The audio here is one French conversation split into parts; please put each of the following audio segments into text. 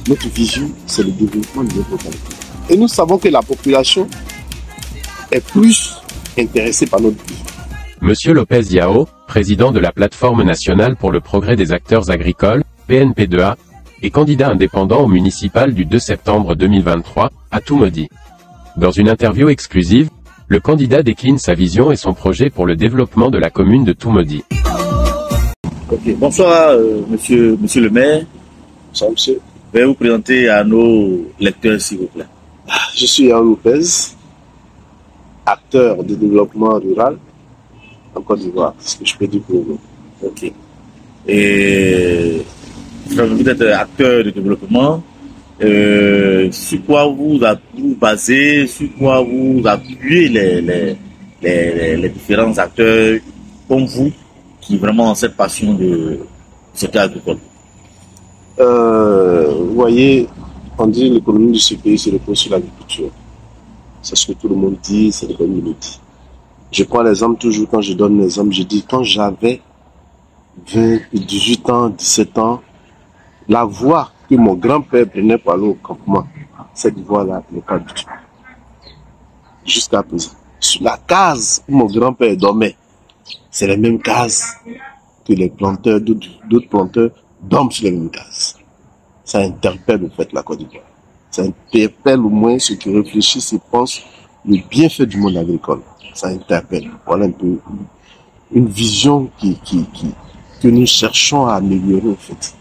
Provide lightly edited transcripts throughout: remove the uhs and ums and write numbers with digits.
Notre vision, c'est le développement de notre localité. Et nous savons que la population est plus intéressée par notre vision. Monsieur Lopez Yao, président de la Plateforme nationale pour le progrès des acteurs agricoles, PNP2A, et candidat indépendant au municipal du 2 septembre 2023, a tout maudit. Dans une interview exclusive, le candidat décline sa vision et son projet pour le développement de la commune de Toumaudi. Ok, bonsoir monsieur le maire. Bonsoir monsieur. Veuillez vous présenter à nos lecteurs s'il vous plaît. Je suis Yao Lopez, acteur de développement rural en Côte d'Ivoire, c'est ce que je peux dire pour vous. Ok. Et vous êtes acteur de développement. Sur quoi vous basez, sur quoi vous appuyez les différents acteurs comme vous qui vraiment ont cette passion de secteur agricole? Vous voyez, on dit que l'économie de ce pays se repose sur l'agriculture. C'est ce que tout le monde dit, c'est le monde le dit. Je prends l'exemple toujours quand je donne l'exemple, je dis quand j'avais 18 ans, 17 ans, la voie que mon grand-père prenait pour aller au campement, cette voie-là n'est pas du tout. Jusqu'à présent. Sur la case où mon grand-père dormait, c'est les mêmes cases que les planteurs, d'autres planteurs dorment sur les mêmes cases. Ça interpelle au fait la Côte d'Ivoire. Ça interpelle au moins ceux qui réfléchissent et pensent le bienfait du monde agricole. Ça interpelle. Voilà un peu une vision que nous cherchons à améliorer au fait.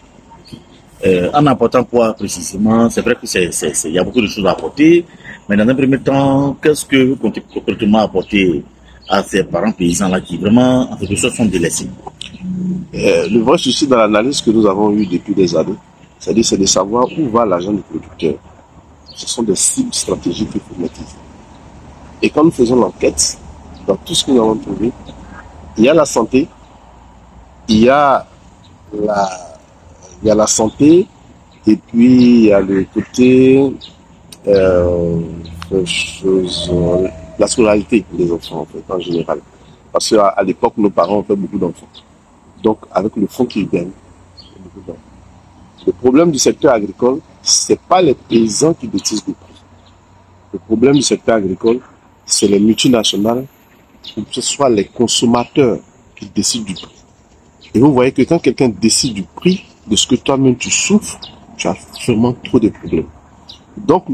En apportant quoi précisément? C'est vrai que y a beaucoup de choses à apporter, mais dans un premier temps, qu'est-ce que vous comptez concrètement apporter à ces parents paysans-là qui vraiment, en quelque sorte, sont délaissés? Le vrai souci dans l'analyse que nous avons eue depuis des années, c'est de savoir où va l'argent du producteur. Ce sont des cibles stratégiques qu'il faut maîtriser. Et quand nous faisons l'enquête, dans tout ce que nous avons trouvé, il y a la santé, il y a la santé, et puis il y a le côté la scolarité des enfants en fait, en général. Parce qu'à l'époque, nos parents ont fait beaucoup d'enfants. Donc, avec le fonds qu'ils gagnent, beaucoup d'enfants. Le problème du secteur agricole, c'est pas les paysans qui décident du prix. Le problème du secteur agricole, c'est les multinationales, ou que ce soit les consommateurs qui décident du prix. Et vous voyez que quand quelqu'un décide du prix de ce que toi-même tu souffres, tu as sûrement trop de problèmes. Donc,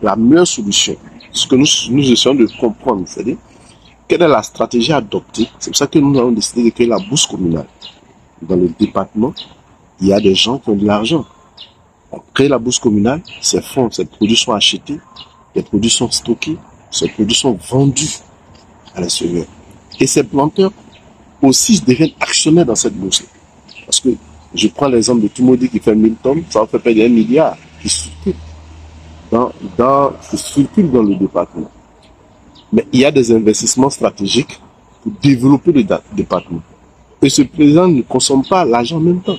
la meilleure solution, ce que nous essayons de comprendre, c'est-à-dire, quelle est la stratégie adoptée? C'est pour ça que nous avons décidé de créer la bourse communale. Dans le département, il y a des gens qui ont de l'argent. On crée la bourse communale, ces fonds, ces produits sont achetés, les produits sont stockés, ces produits sont vendus à l'extérieur. Et ces planteurs aussi deviennent actionnaires dans cette bourse. Parce que je prends l'exemple de Toumaudi qui fait 1000 tonnes, ça va faire payer 1 milliard qui circule dans le département. Mais il y a des investissements stratégiques pour développer le département. Et ce président ne consomme pas l'argent en même temps.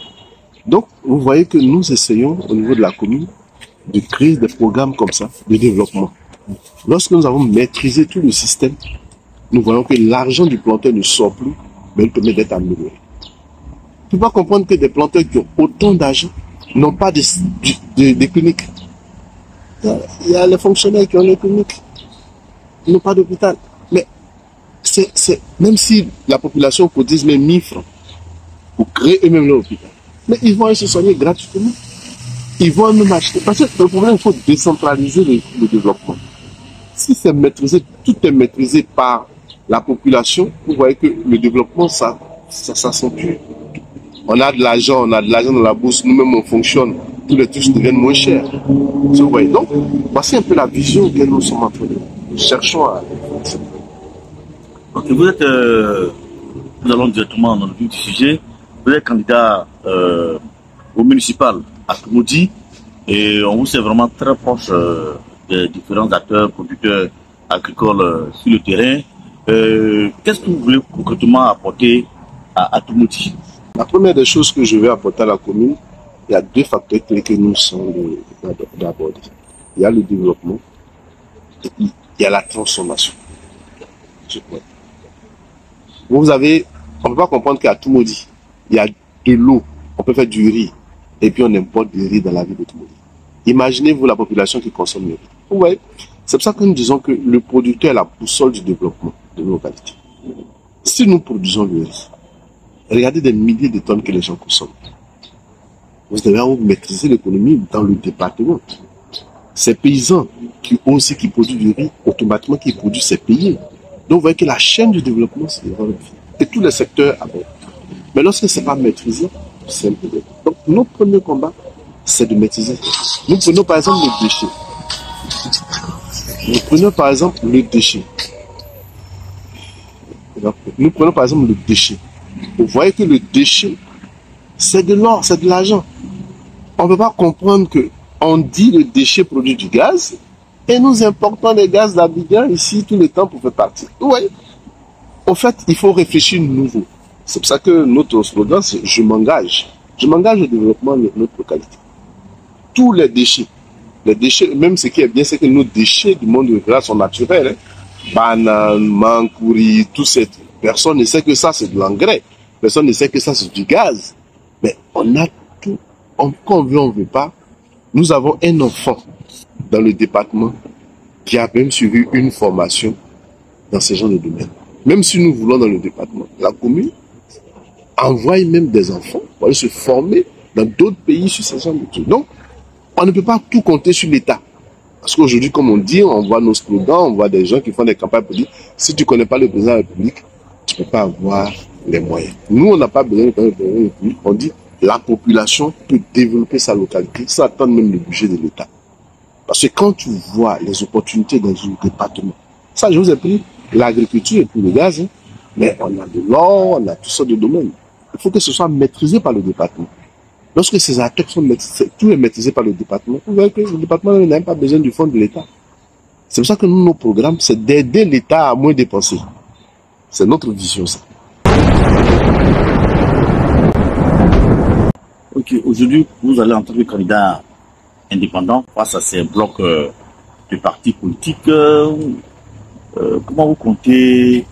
Donc, vous voyez que nous essayons, au niveau de la commune, de créer des programmes comme ça, de développement. Lorsque nous avons maîtrisé tout le système, nous voyons que l'argent du planteur ne sort plus, mais il permet d'être amélioré. Tu ne peux pas comprendre que des planteurs qui ont autant d'argent n'ont pas de cliniques. Il y a les fonctionnaires qui ont les cliniques. Ils n'ont pas d'hôpital. Mais même si la population cotise même 1000 francs pour créer eux-mêmes leur hôpital, mais ils vont aller se soigner gratuitement. Ils vont même acheter. Parce que le problème, il faut décentraliser le développement. Si c'est maîtrisé, tout est maîtrisé par la population, vous voyez que le développement, ça s'accentue. On a de l'argent dans la bourse, nous-mêmes on fonctionne, tous les trucs deviennent moins chers. Vous voyez, donc, voici un peu la vision que nous sommes en train de. Nous cherchons à. Ok, nous allons directement dans le vif du sujet. Vous êtes candidat au municipal à Toumaudi et on vous sait vraiment très proche des différents acteurs, producteurs agricoles sur le terrain. Qu'est-ce que vous voulez concrètement apporter à Toumaudi? La première des choses que je vais apporter à la commune, il y a 2 facteurs clés que nous sommes d'aborder. Il y a le développement et puis il y a la transformation. Vous avez, on ne peut pas comprendre qu'à Toumaudi, il y a de l'eau, on peut faire du riz, et puis on importe du riz dans la ville de Toumaudi. Imaginez-vous la population qui consomme le riz. Vous voyez, c'est pour ça que nous disons que le producteur est la boussole du développement de nos localités. Si nous produisons le riz, regardez des milliers de tonnes que les gens consomment. Vous devez maîtriser l'économie dans le département. Ces paysans qui produisent du riz, automatiquement qui produisent, c'est payé. Donc vous voyez que la chaîne du développement, c'est vraiment et tous les secteurs avancent. Mais lorsque ce n'est pas maîtrisé, c'est un problème. Donc notre premier combat, c'est de maîtriser. Nous prenons par exemple le déchet. Nous prenons par exemple le déchet. Nous prenons par exemple le déchet. Vous voyez que le déchet, c'est de l'or, c'est de l'argent. On ne peut pas comprendre que on dit le déchet produit du gaz et nous importons les gaz d'Abidjan ici tout le temps pour faire partie. Vous voyez? En fait, il faut réfléchir nouveau. C'est pour ça que notre slogan, c'est « Je m'engage ». Je m'engage au développement de notre localité. Tous les déchets, même ce qui est bien, c'est que nos déchets du monde rural sont naturels. Hein. Bananes, mankouri, tout ça. Personne ne sait que ça, c'est de l'engrais. Personne ne sait que ça, c'est du gaz. Mais on a tout. Quand on veut, on ne veut pas. Nous avons un enfant dans le département qui a même suivi une formation dans ce genre de domaine. Même si nous voulons dans le département, la commune envoie même des enfants pour aller se former dans d'autres pays sur ce genre de trucs. Donc, on ne peut pas tout compter sur l'État. Parce qu'aujourd'hui, comme on dit, on voit nos slogans, on voit des gens qui font des campagnes pour dire si tu ne connais pas le président de la République, tu ne peux pas avoir les moyens. Nous, on n'a pas besoin de président de la République. On dit la population peut développer sa localité sans attendre même le budget de l'État. Parce que quand tu vois les opportunités dans un département, ça, je vous ai pris l'agriculture et puis le gaz, hein, mais on a de l'or, on a tout ça de domaines. Il faut que ce soit maîtrisé par le département. Lorsque ces acteurs sont maîtrisés, tout est maîtrisé par le département, vous voyez que le département n'a même pas besoin du fonds de l'État. C'est pour ça que nous, nos programmes, c'est d'aider l'État à moins dépenser. C'est notre vision, ça. Ok, aujourd'hui, vous allez en tant que candidat indépendant face à ces blocs de partis politiques. Comment vous comptez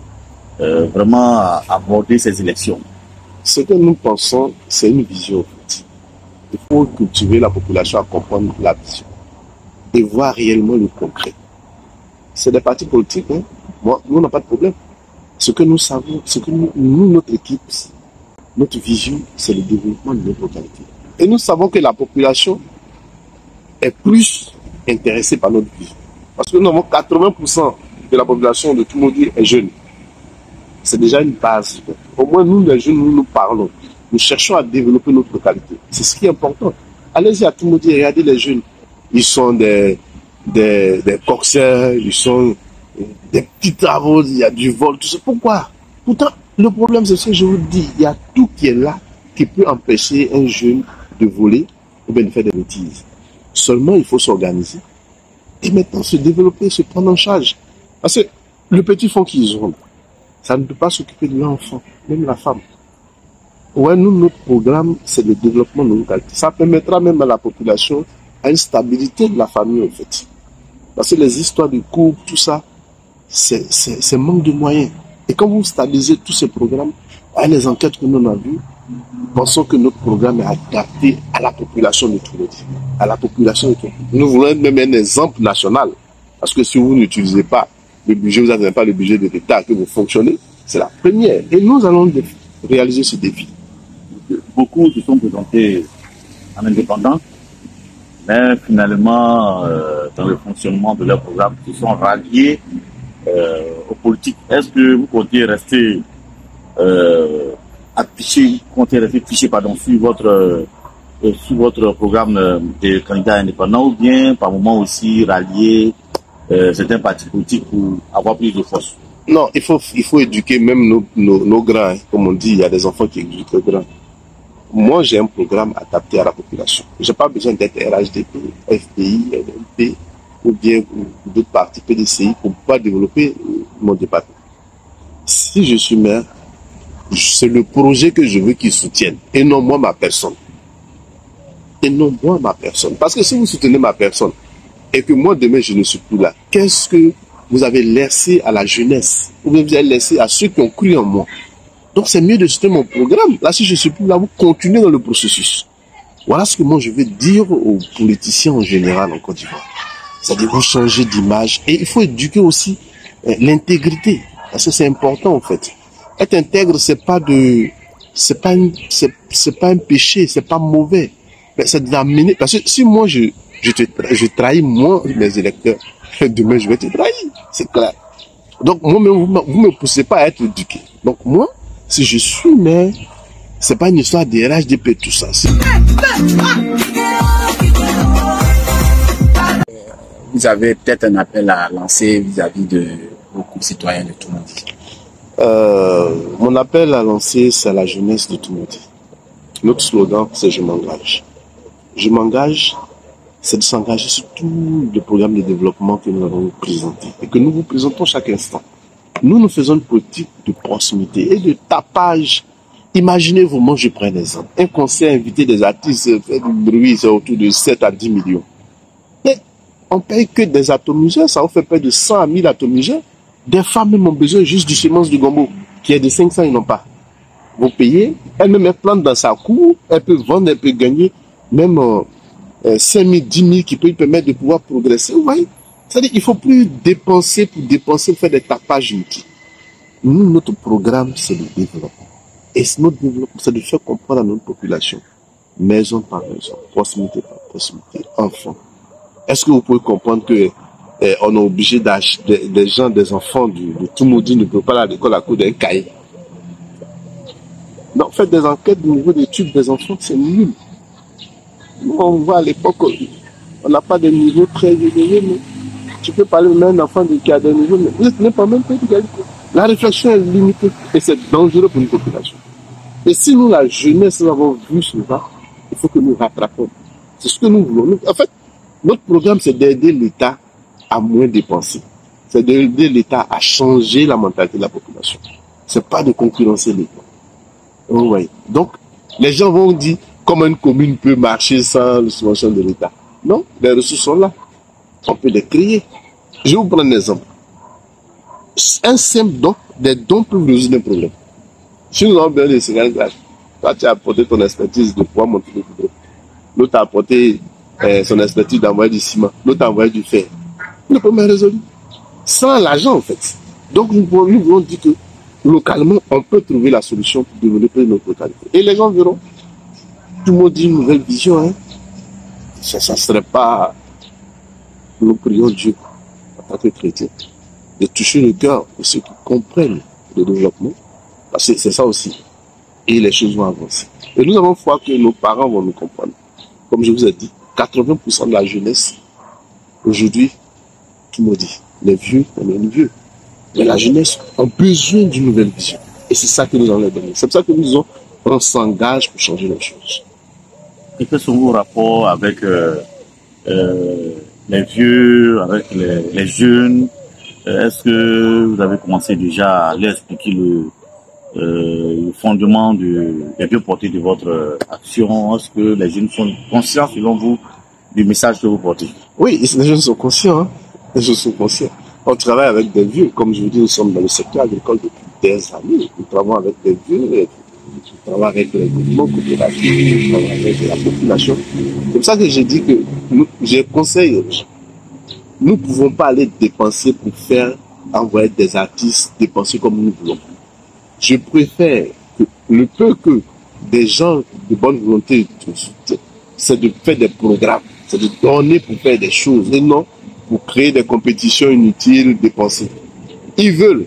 vraiment aborder ces élections? Ce que nous pensons, c'est une vision. En fait. Il faut cultiver la population à comprendre la vision et voir réellement le concret. C'est des partis politiques, hein. Moi, nous, on n'a pas de problème. Ce que nous savons, ce que nous, notre équipe, notre vision, c'est le développement de notre localité. Et nous savons que la population est plus intéressée par notre vision. Parce que nous avons 80% de la population de Toumoudi est jeune. C'est déjà une base. Au moins, nous, les jeunes, nous parlons. Nous cherchons à développer notre localité. C'est ce qui est important. Allez-y à Toumoudi, regardez les jeunes. Ils sont des coxeurs, ils sont des petits travaux, il y a du vol, tout ça. Pourquoi? Pourtant, le problème, c'est ce que je vous dis. Il y a tout qui est là, qui peut empêcher un jeune de voler ou bien de faire des bêtises. Seulement, il faut s'organiser. Et maintenant, se développer, se prendre en charge. Parce que le petit fonds qu'ils ont, ça ne peut pas s'occuper de l'enfant, même la femme. Ouais, nous, notre programme, c'est le développement de nos localités. Ça permettra même à la population à une stabilité de la famille, en fait. Parce que les histoires de couple, tout ça, c'est manque de moyens. Et quand vous stabilisez tous ces programmes, avec les enquêtes que nous avons vues, pensons que notre programme est adapté à la population de Toulouse. À la population de Toulouse. Nous voulons être même un exemple national. Parce que si vous n'utilisez pas le budget, vous n'avez pas le budget de l'État, que vous fonctionnez, c'est la première. Et nous allons réaliser ce défi. Beaucoup se sont présentés en indépendant, mais finalement, dans le fonctionnement de leur programme, ils se sont ralliés aux politiques. Est-ce que vous comptez rester affiché, sur votre programme de candidat indépendant, ou bien par moment aussi rallier certains partis politiques pour avoir plus de force? Non, il faut éduquer même nos grands. Hein. Comme on dit, il y a des enfants qui éduquent les grands. Moi, j'ai un programme adapté à la population. Je n'ai pas besoin d'être RHDP, FPI, LNP, ou bien d'autres partis PDCI pour pouvoir développer mon département. Si je suis maire, c'est le projet que je veux qu'ils soutiennent, et non moi ma personne. Et non moi ma personne. Parce que si vous soutenez ma personne, et que moi demain je ne suis plus là, qu'est-ce que vous avez laissé à la jeunesse, ou bien vous avez laissé à ceux qui ont cru en moi? Donc c'est mieux de soutenir mon programme. Là, si je ne suis plus là, vous continuez dans le processus. Voilà ce que moi je veux dire aux politiciens en général en Côte d'Ivoire. C'est-à-dire qu'il faut changer d'image et il faut éduquer aussi l'intégrité. Parce que c'est important en fait. Être intègre, c'est pas un péché, c'est pas mauvais. Mais c'est d'amener, parce que si moi je trahis moi mes électeurs, demain je vais te trahir, c'est clair. Donc moi-même, vous me poussez pas à être éduqué. Donc moi, si je suis maire, c'est pas une histoire de RHDP, tout ça. Vous avez peut-être un appel à lancer vis-à-vis de vos concitoyens de Toumoudi. Mon appel à lancer, c'est à la jeunesse de Toumoudi. Notre slogan, c'est « Je m'engage ». Je m'engage, c'est de s'engager sur tous les programmes de développement que nous avons présentés et que nous vous présentons chaque instant. Nous faisons une politique de proximité et de tapage. Imaginez-vous, moi je prends un exemple. Un concert invité des artistes fait du bruit, c'est autour de 7 à 10 millions. Mais on paye que des atomiseurs, ça vous fait près de 100 à 1000 atomiseurs. Des femmes même ont besoin juste du semence du gombo, qui est de 500, ils n'ont pas. Vous payez, elle-même elle plante dans sa cour, elle peut vendre, elle peut gagner même 5 000, 10 000 qui peut lui permettre de pouvoir progresser. Vous voyez? C'est-à-dire qu'il ne faut plus dépenser pour dépenser, faire des tapages inutiles. Nous, notre programme, c'est le développement. Et notre développement, c'est de faire comprendre à notre population, maison par maison, proximité par proximité, enfants. Est-ce que vous pouvez comprendre que on est obligé d'acheter des gens, des enfants de Toumoudi ne peuvent pas aller à l'école à cause d'un cahier? Non, faites des enquêtes au niveau des études des enfants, c'est nul. Nous, on voit à l'époque, on n'a pas de niveau très élevé, mais tu peux parler même d'un enfant qui a des niveaux, mais vous n'êtes pas même pas d'égalité. La réflexion est limitée et c'est dangereux pour une population. Et si nous, la jeunesse, nous avons vu cela, il faut que nous rattrapions. C'est ce que nous voulons. En fait, notre programme, c'est d'aider l'État à moins dépenser. C'est d'aider l'État à changer la mentalité de la population. C'est pas de concurrencer l'État. Vous voyez. Donc, les gens vont dire comment une commune peut marcher sans le subvention de l'État. Non, les ressources sont là. On peut les créer. Je vais vous prendre un exemple. Un simple don, des dons peuvent résoudre un problème. Si nous avons besoin de 50 glaces, toi tu as apporté ton expertise de pouvoir monter le goudron. L'autre a apporté son expertise d'envoyer du ciment. L'autre a envoyé du fer. Le problème est résolu. Sans l'argent en fait. Donc nous voulons dire que localement, on peut trouver la solution pour développer notre localité. Et les gens verront. Tout le monde dit une nouvelle vision. Hein. Ça ne serait pas, nous prions Dieu en tant que chrétien, de toucher le cœur de ceux qui comprennent le développement. Parce que c'est ça aussi. Et les choses vont avancer. Et nous avons foi que nos parents vont nous comprendre. Comme je vous ai dit, 80% de la jeunesse, aujourd'hui, tout le monde dit, les vieux, on est les vieux. Mais la jeunesse a besoin d'une nouvelle vision. Et c'est ça que nous allons leur donner. C'est pour ça que nous disons, on s'engage pour changer les choses. Et quels sont vos rapports avec les vieux, avec les jeunes? Est-ce que vous avez commencé déjà à leur expliquer le fondement des deux portées de votre action? Est-ce que les jeunes sont conscients, selon vous, du message que vous portez? Oui, les jeunes sont conscients. Hein? Les jeunes sont conscients. On travaille avec des vieux. Comme je vous dis, nous sommes dans le secteur agricole depuis des années. Nous travaillons avec des vieux. Nous travaillons avec les groupements coopératifs. Nous travaillons avec la population. C'est pour ça que j'ai dit que je conseille aux gens. Nous ne pouvons pas aller dépenser pour faire envoyer des artistes dépenser comme nous voulons. Je préfère que le peu que des gens de bonne volonté c'est de faire des programmes, c'est de donner pour faire des choses et non pour créer des compétitions inutiles, dépenser. Ils veulent,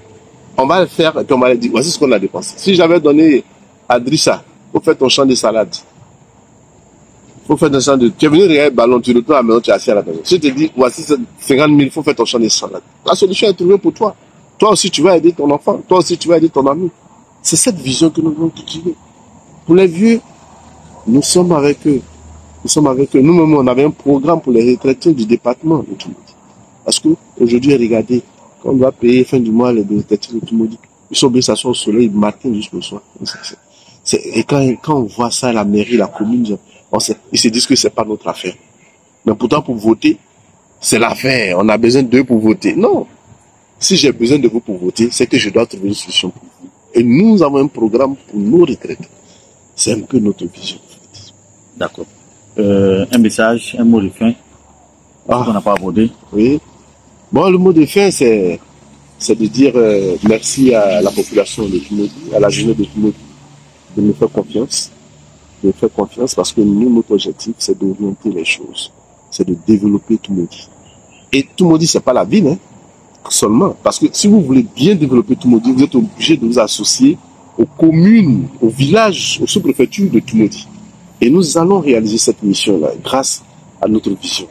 on va le faire et puis on va leur dire, voici ce qu'on a dépensé. Si j'avais donné à Drissa, il faut faire ton champ de salade. Il faut faire ton champ de... Tu es venu regarder le ballon, tu retournes à la maison, tu es assis à la maison. Si je te dis, voici 50 000, il faut faire ton champ de salade. La solution est trouvée pour toi. Toi aussi, tu vas aider ton enfant. Toi aussi, tu vas aider ton ami. C'est cette vision que nous voulons cultiver. Pour les vieux, nous sommes avec eux. Nous sommes avec eux. Nous-mêmes, on avait un programme pour les retraités du département de Toumoudi. Parce qu'aujourd'hui, regardez, quand on va payer fin du mois les retraités de Toumoudi, ils sont bien s'asseoir au soleil du matin jusqu'au soir. Et quand on voit ça à la mairie, la commune, ils se disent que c'est pas notre affaire. Mais pourtant, pour voter, c'est l'affaire. On a besoin d'eux pour voter. Non. Si j'ai besoin de vous pour voter, c'est que je dois trouver une solution pour vous. Et nous avons un programme pour nos retraités. C'est un peu notre vision. D'accord. un message, un mot de fin qu'on n'a pas abordé. Oui. Bon, le mot de fin, c'est de dire merci à la population de Tumodi, à la jeunesse de Tumodi, de nous faire confiance. De nous faire confiance parce que nous, notre objectif, c'est d'orienter les choses. C'est de développer Tumodi. Et Tumodi, c'est pas la ville, hein, seulement. Parce que si vous voulez bien développer Tumodi, vous êtes obligé de vous associer aux communes, aux villages, aux sous-préfectures de Tumodi. Et nous allons réaliser cette mission-là grâce à notre vision.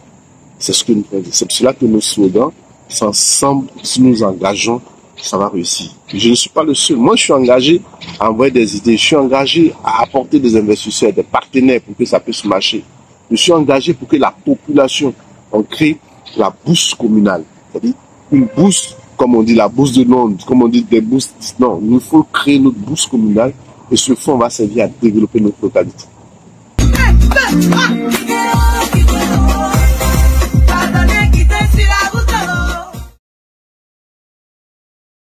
C'est ce que nous faisons. C'est pour cela que nos slogans, c'est ensemble, si nous engageons, ça va réussir. Je ne suis pas le seul. Moi, je suis engagé à envoyer des idées. Je suis engagé à apporter des investisseurs, des partenaires pour que ça puisse marcher. Je suis engagé pour que la population, on crée la bourse communale. C'est-à-dire une bourse, comme on dit, la bourse de Londres, comme on dit des bourses. Non, il faut créer notre bourse communale et ce fonds va servir à développer notre localité.